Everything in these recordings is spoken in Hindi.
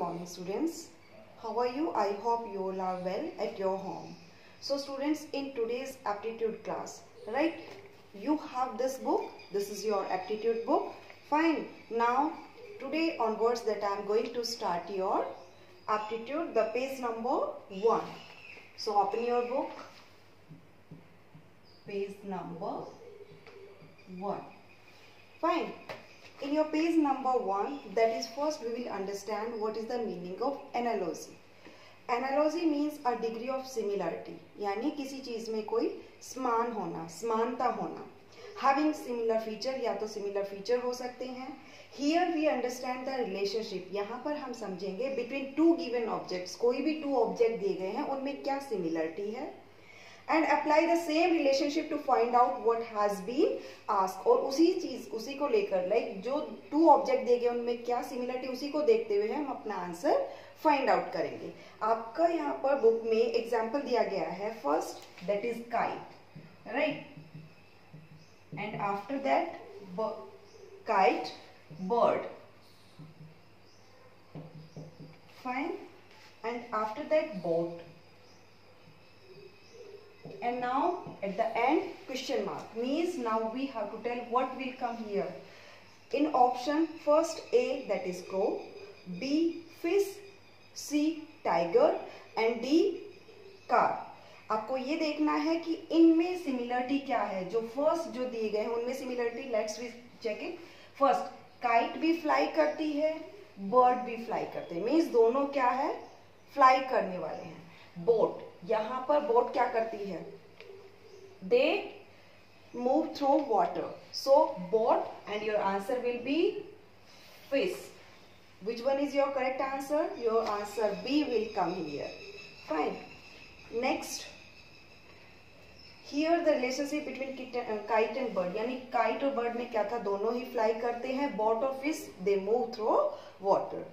morning students. How are you? I hope you all are well at your home. So students, in today's aptitude class, right, you have this book. This is your aptitude book. Fine. Now today onwards that I am going to start your aptitude, the page number 1. So open your book, page number 1. Fine. In your page number 1, that is, first we will understand what is the meaning of analogy. Analogy means a degree of similarity, यानी किसी चीज में कोई समान होना, समानता होना. Having similar feature या तो similar feature हो सकते हैं. Here we understand the relationship. यहाँ पर हम समझेंगे between two given objects. कोई भी two object दिए गए हैं उनमें क्या similarity है. And apply the same relationship to find out what has been asked. और उसी को लेकर like जो two object दिए गए उनमें क्या similarity, उसी को देखते हुए हम अपना आंसर फाइंड आउट करेंगे. आपका यहाँ पर बुक में एग्जाम्पल दिया गया है. First that is kite, right, and after that kite, bird, fine, and after that boat, and now at the end question mark means now we have to tell what will come here. In option, first A, that is crow, B, fish, C, tiger and D, car. आपको ये देखना है कि इनमें सिमिलरिटी क्या है. जो फर्स्ट जो दिए गए हैं उनमें similarity, let's we check it. First, kite भी फ्लाई करती है, बर्ड भी फ्लाई करते हैं, मीन्स दोनों क्या है, फ्लाई करने वाले हैं. बोट, यहाँ पर बोट क्या करती है, they move through water. So boat and your answer will B fish. Which one is your correct answer? Your answer B will come here. Fine. Next, here the relationship between kite and bird. यानी kite और bird में क्या था, दोनों ही fly करते हैं. Boat और fish they move through water.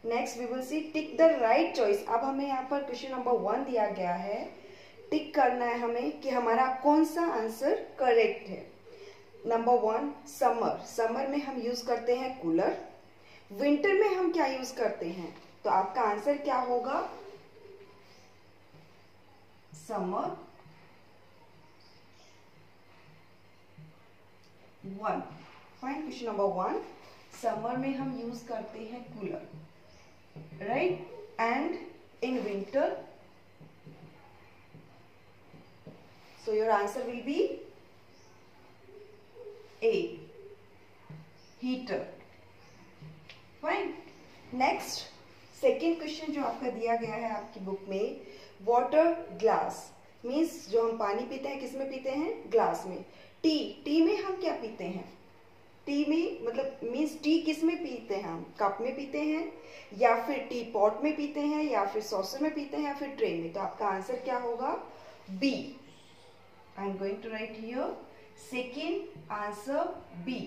Next we will see tick the right choice. अब हमें यहाँ पर क्वेश्चन नंबर 1 दिया गया है. टिक करना है हमें कि हमारा कौन सा आंसर करेक्ट है. Number 1, summer. समर में हम यूज करते हैं कूलर. विंटर में हम क्या यूज करते हैं, तो आपका आंसर क्या होगा, summer 1. Fine. Question number 1, summer में हम यूज करते हैं cooler, right, and in winter, so your answer will B A, heater. Fine. Next, second question जो आपका दिया गया है आपकी बुक में, वाटर ग्लास मीन्स जो हम पानी पीते हैं, किस में पीते हैं, ग्लास में. टी में हम क्या पीते हैं, टी में मतलब मीन्स टी किस में पीते हैं, हम कप में पीते हैं या फिर टी पॉट में पीते हैं या फिर सॉसर में पीते हैं या फिर ट्रे में. तो आपका आंसर क्या होगा, B. I am going to write here second answer B,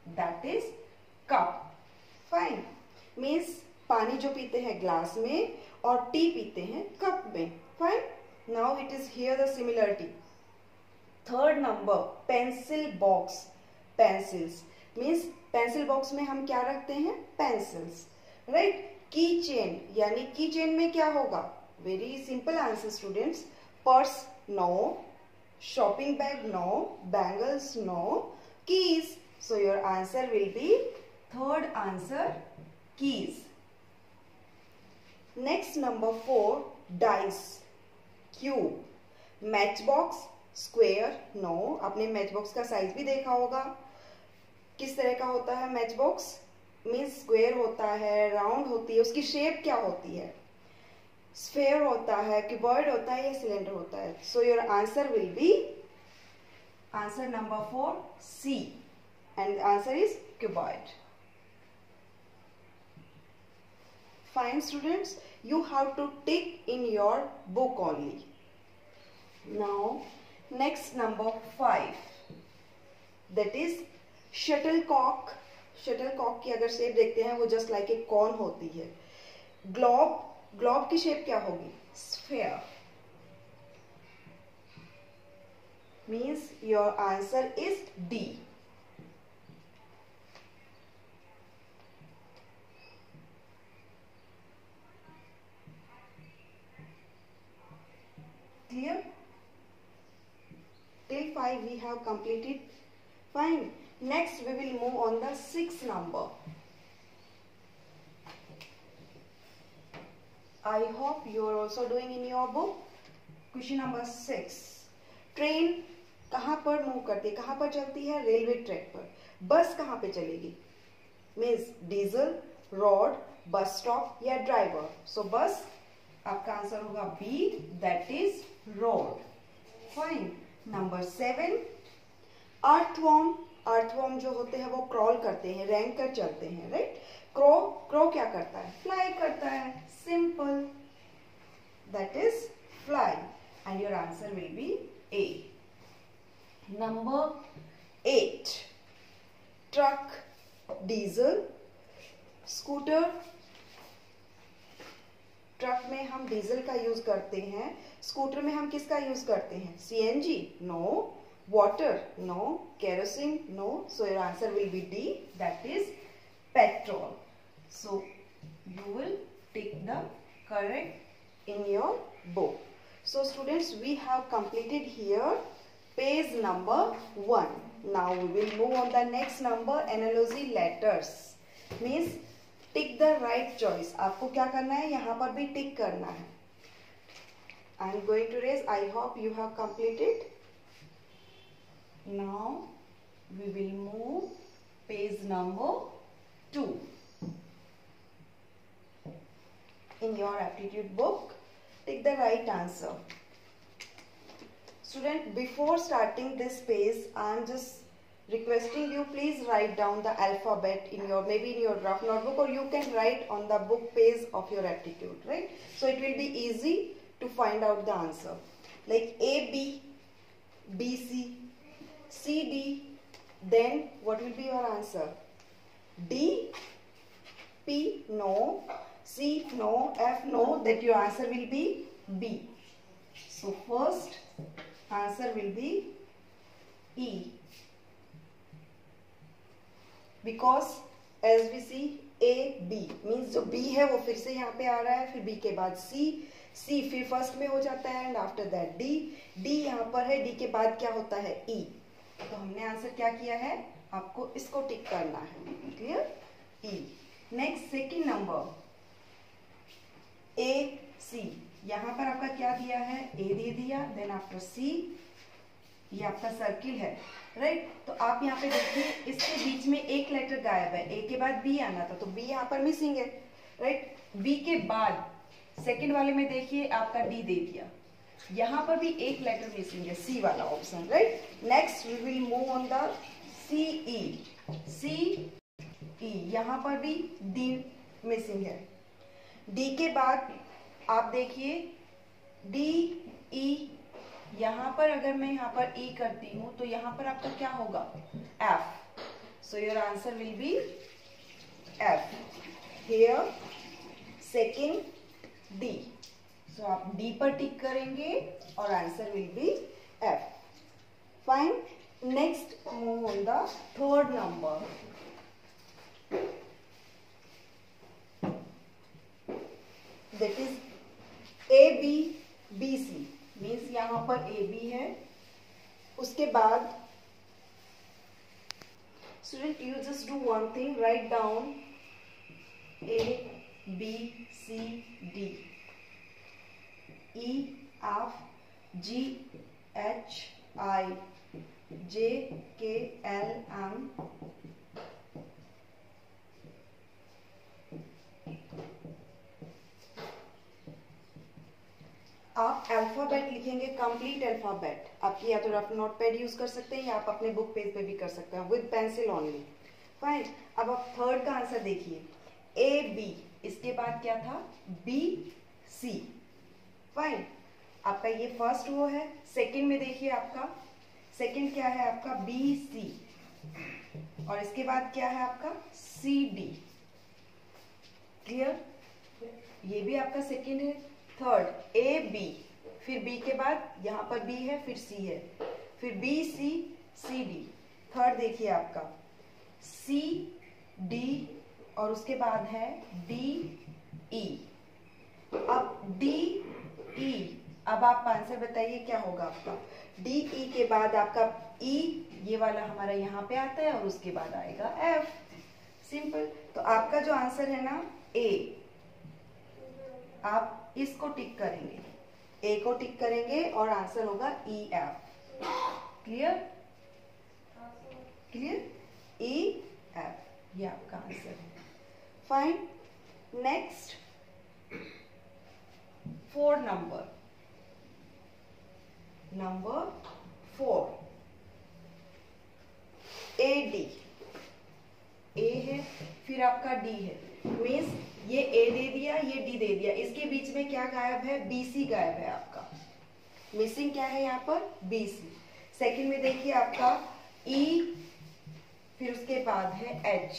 that is cup. Fine. Means पानी जो पीते हैं ग्लास में और टी पीते हैं कप में. Fine. Now it is here the similarity. Third number, pencil box. Pencils means pencil box में हम क्या रखते हैं, पेंसिल्स, राइट. की चेन, यानी की चेन में क्या होगा, very simple answer students. Purse no, shopping bag no, bangles no, keys. So your answer will be third answer, keys. Next, number 4, dice, cube. Matchbox, square, no. आपने matchbox का साइज भी देखा होगा, किस तरह का होता है matchbox, मीन्स स्क्वायर होता है, राउंड होती है, उसकी शेप क्या होती है, स्फेयर होता है, क्यूबॉइड होता है या सिलेंडर होता है. सो your answer will B answer number 4, C, and the answer is cuboid. Fine students, you have to tick in your book only. Now next, number 5, that is shuttlecock. shuttlecock की अगर शेप देखते हैं वो जस्ट लाइक ए कॉर्न होती है. ग्लोब, ग्लोब की शेप क्या होगी, sphere. Means your answer is D. have completed. Fine. Next we will move on the 6th number. I hope you are also doing in your book. Question number 6. Train कहाँ पर मूव करती है, कहाँ पर चलती है? रेलवे ट्रैक पर. बस कहाँ पे चलेगी? Means diesel, road, bus stop या ड्राइवर. सो बस आपका आंसर होगा B, that is road. Fine. Number 7. Earthworm. Earthworm जो होते हैं वो क्रॉल करते हैं, रैंक कर चलते हैं, राइट? क्रो क्या करता है? फ्लाई करता है. Simple. That is fly. And your answer will B A. Number 8. Truck, diesel, scooter. Truck में हम डीजल का यूज करते हैं. स्कूटर में हम किसका यूज करते हैं? CNG? No. Water? No. Kerosene? No. So your answer will be D, that is petrol. So you will take the correct in your book. So students, we have completed here page number 1. Now we will move on the next number, analogy letters. Means tick the right choice. आपको क्या करना है? यहाँ पर भी टिक करना है. I am going to raise. I hope you have completed. Now we will move page number 2. In your aptitude book, take the right answer. Student, before starting this page, I am just requesting you, please write down the alphabet in your, maybe in your rough notebook, or you can write on the book page of your aptitude, right? So it will be easy to find out the answer. Like A, B, B, C, C, D, then what will be your answer? D, P, no. C, no. F, no. That your answer will be B. So first answer will be E. Because as we see A, B means जो B है वो फिर से यहाँ पे आ रहा है, फिर B के बाद C, C फिर फर्स्ट में हो जाता है, and after that D, D यहाँ पर है, D के बाद क्या होता है? E. तो हमने आंसर क्या किया है? आपको इसको टिक करना है. Clear? E. Next second number A, C. यहाँ पर आपका क्या दिया है? A दे दिया, देन आफ्टर C, ये आपका सर्किल है, राइट? तो आप यहाँ पे देखिए, इसके बीच में एक लेटर गायब है. A के बाद B आना था, तो B यहाँ पर मिसिंग है, राइट? B के बाद सेकंड वाले में देखिए आपका D दे दिया, यहाँ पर भी एक लेटर मिसिंग है, C वाला option, right? Next we will move on the CE. CE यहाँ पर भी D मिसिंग है. D के बाद आप देखिए D, E. यहाँ पर अगर मैं यहाँ पर E करती हूँ तो यहाँ पर आपका क्या होगा? F. So your answer will be F. Here second D. So आप D पर टिक करेंगे और answer will be F. Fine. Next move on the third number. That is A, B, B, C. Means यहाँ पर A, B है. उसके बाद student you just do one thing, write down A, B, C, D, E, F, G, H, I, J, K, L, M. आप अल्फाबेट लिखेंगे, कंप्लीट अल्फाबेट. आपकी या तो रफ नोट पैड यूज कर सकते हैं या आप अपने बुक पेज पे भी कर सकते हैं, विद पेंसिल ओनली. फाइन. अब आप थर्ड का आंसर देखिए, A, B. इसके बाद क्या था? B, C. फाइन. आपका ये फर्स्ट वो है. सेकंड में देखिए आपका सेकंड क्या है? आपका B, C. और इसके बाद क्या है आपका? C, D. क्लियर? ये भी आपका सेकंड है. थर्ड A, B, फिर B के बाद यहाँ पर B है, फिर C है, फिर B, C, C, D. Third देखिए आपका C, D और उसके बाद है D, E. अब D, E अब आप आंसर बताइए क्या होगा आपका। डी ई के बाद आपका ई, ये वाला हमारा यहाँ पे आता है और उसके बाद आएगा एफ। सिंपल। तो आपका जो आंसर है ना ए, आप इसको टिक करेंगे, ए को टिक करेंगे और आंसर होगा E F. Clear? Clear? E F, ये आपका आंसर है। Fine. Next 4 number 4 A D. A है फिर आपका डी है, मीन्स ये ए दे दिया, ये डी दे दिया, इसके बीच में क्या गायब है? बीसी गायब है आपका। मिसिंग क्या है यहाँ पर? बीसी। सेकंड में देखिए आपका ई, फिर उसके बाद है एच,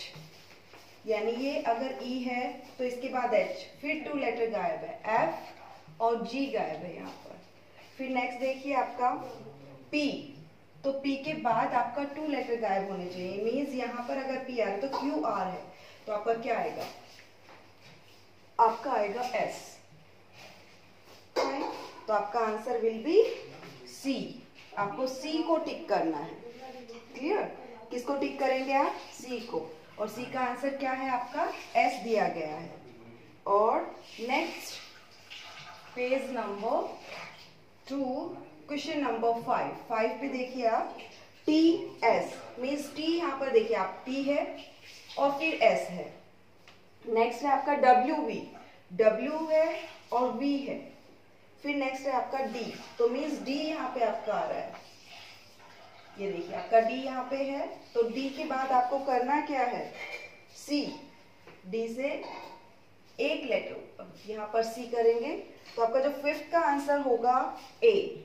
यानी ये अगर ई है तो इसके बाद एच, फिर 2 लेटर गायब है, एफ और जी गायब है यहाँ पर। फिर नेक्स्ट देखिए आपका पी, तो पी के बाद आपका 2 लेटर गायब होने चाहिए, मीन्स यहाँ पर अगर पी आ रहा है तो क्यू आर है, तो आपका क्या आएगा? आपका आएगा एस। तो आपका आंसर विल बी सी। आपको सी को टिक करना है। क्लियर? किसको टिक करेंगे आप? सी को। और सी का आंसर क्या है आपका? एस दिया गया है। और next page number 2, question number 5 पे देखिए आप टी एस, मीन्स टी यहाँ पर देखिए आप टी है और फिर एस है। नेक्स्ट है आपका डब्ल्यू वी, डब्ल्यू है और वी है। फिर नेक्स्ट है आपका डी, तो मीन्स डी यहाँ पे आपका आ रहा है, ये देखिए आपका डी यहाँ पे है, तो डी के बाद आपको करना क्या है? सी। डी से एक लेटर ऊपर, यहाँ पर सी करेंगे, तो आपका जो 5th का आंसर होगा ए।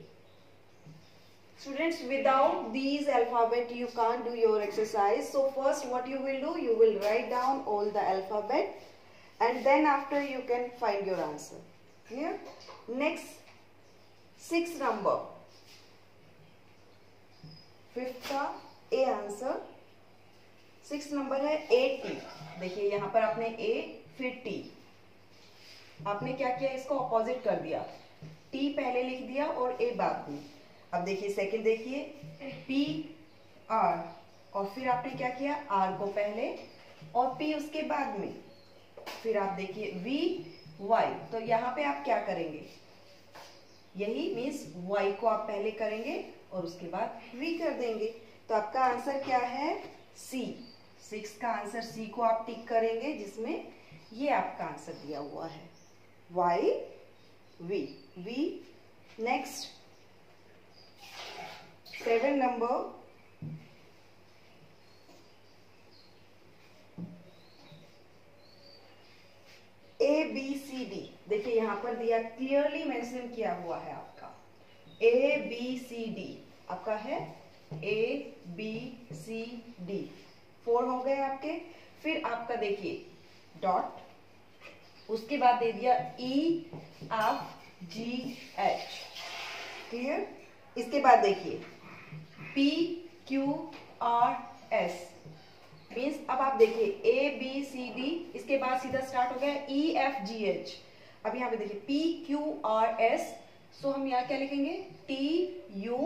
Students, without these alphabet you can't do your exercise. So first what you will do, you will write down all the alphabet and then after you can find your answer. Clear? Next 6 number, 5th का ए आंसर। 6 नंबर है ए टी। देखिए यहाँ पर आपने ए फिर टी, आपने क्या किया? इसको अपोजिट कर दिया, टी पहले लिख दिया और ए बाद में। अब देखिए सेकंड देखिए पी आर, और फिर आपने क्या किया? आर को पहले और पी उसके बाद में। फिर आप देखिए वी वाई, तो यहाँ पे आप क्या करेंगे? यही मीन्स वाई को आप पहले करेंगे और उसके बाद वी कर देंगे। तो आपका आंसर क्या है? सी। 6 का आंसर सी को आप टिक करेंगे, जिसमें ये आपका आंसर दिया हुआ है, Y V V. Next 7 number A B C D. देखिए यहाँ पर दिया, क्लियरली मेंशन किया हुआ है आपका ए बी सी डी, आपका है ए बी सी डी। 4 हो गए आपके। फिर आपका देखिए डॉट, उसके बाद दे दिया E F G H. Clear? इसके बाद देखिए P Q R S, means अब आप देखिए ए बी सी डी, इसके बाद सीधा स्टार्ट हो गया ई एफ जी एच। अब यहाँ पे देखिए पी क्यू आर एस, सो हम यहाँ क्या लिखेंगे? T U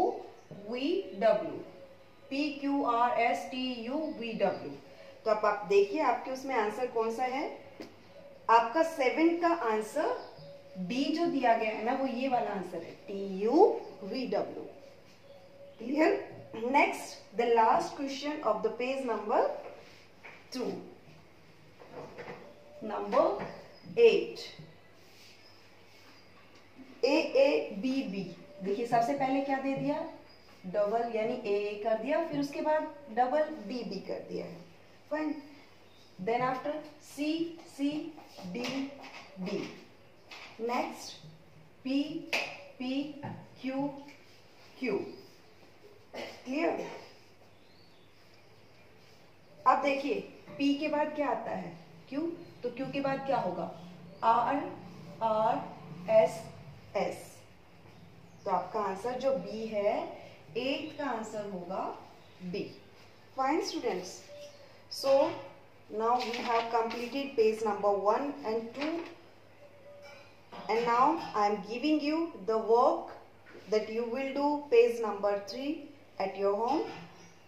V W, P Q R S T U V W. तो अब आप देखिए आपके उसमें आंसर कौन सा है? आपका 7 का आंसर डी जो दिया गया है ना, वो ये वाला आंसर है, T U V W. Clear? Next the last question of the page number 2, number 8 A B B. देखिए सबसे पहले क्या दे दिया? डबल, यानी ए कर दिया, फिर उसके बाद डबल बी बी कर दिया है। Fine. Then after C C D D. Next P P Q Q. Clear? अब देखिए P के बाद क्या आता है? Q, तो Q के बाद क्या होगा? R R S S। तो आपका आंसर जो B है, 8 का आंसर होगा B। Fine students. So now we have completed page number 1 and 2 and now I am giving you the work that you will do page number 3 at your home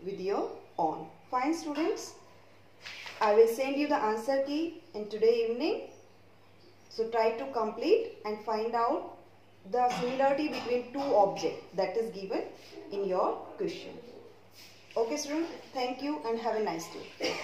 with your own. Fine students? I will send you the answer key in today evening. So try to complete and find out the similarity between two objects that is given in your question. Okay students, thank you and have a nice day.